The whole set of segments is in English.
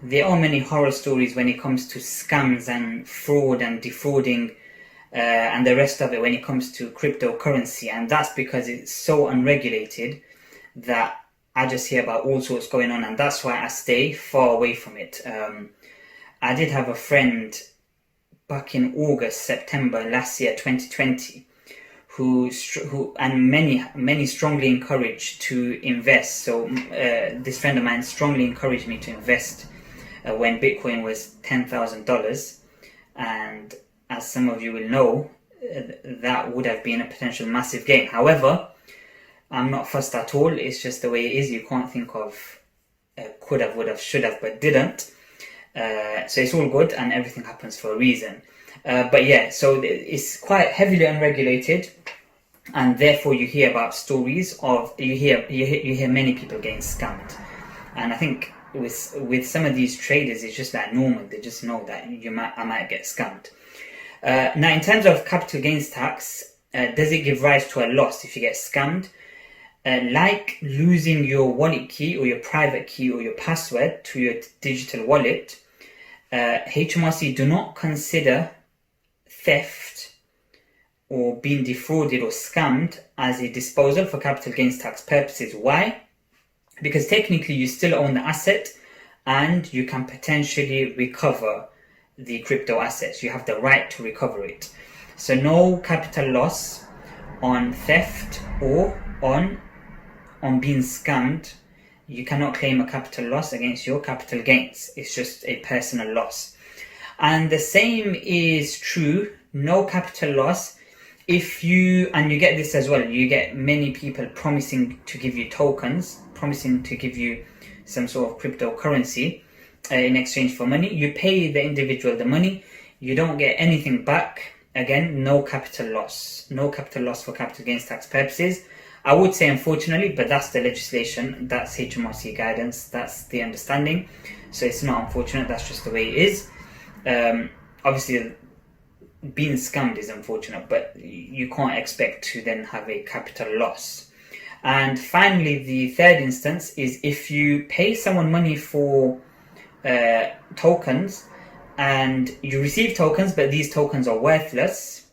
there are many horror stories when it comes to scams and fraud and defrauding and the rest of it when it comes to cryptocurrency, and that's because it's so unregulated that I just hear about all sorts going on, and that's why I stay far away from it. I did have a friend back in September last year, 2020, who and many strongly encouraged to invest. So this friend of mine strongly encouraged me to invest when Bitcoin was $10,000, and as some of you will know, that would have been a potential massive gain. However, I'm not fussed at all. It's just the way it is. You can't think of could have, would have, should have, but didn't. So it's all good, and everything happens for a reason. But yeah, so it's quite heavily unregulated, and therefore you hear about stories of you hear many people getting scammed. And I think with some of these traders, it's just like normal. They just know that I might get scammed. Now, in terms of capital gains tax, does it give rise to a loss if you get scammed? Like losing your wallet key or your private key or your password to your digital wallet, HMRC do not consider theft or being defrauded or scammed as a disposal for capital gains tax purposes. Why? Because technically you still own the asset and you can potentially recover the crypto assets. You have the right to recover it. So no capital loss on theft or on being scammed. You cannot claim a capital loss against your capital gains. It's just a personal loss. And the same is true, no capital loss, if you get this as well, you get many people promising to give you tokens, promising to give you some sort of cryptocurrency in exchange for money. You pay the individual the money, you don't get anything back. Again, no capital loss. No capital loss for capital gains tax purposes. I would say unfortunately, but that's the legislation, that's HMRC guidance, that's the understanding. So it's not unfortunate, that's just the way it is. Obviously, being scammed is unfortunate, but you can't expect to then have a capital loss. And finally, the third instance is if you pay someone money for tokens and you receive tokens, but these tokens are worthless,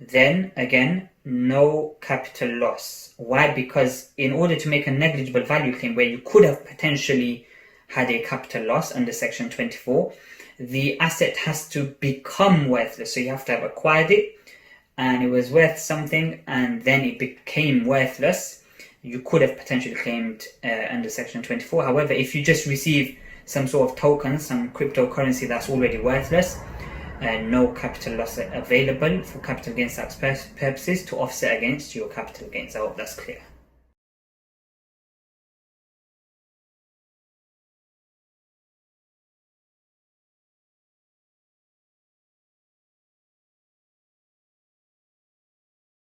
then again, no capital loss. Why? Because in order to make a negligible value claim where you could have potentially had a capital loss under Section 24, the asset has to become worthless. So you have to have acquired it and it was worth something and then it became worthless. You could have potentially claimed under Section 24. However, if you just receive some sort of token, some cryptocurrency that's already worthless, no capital loss available for capital gains tax purposes to offset against your capital gains. I hope that's clear.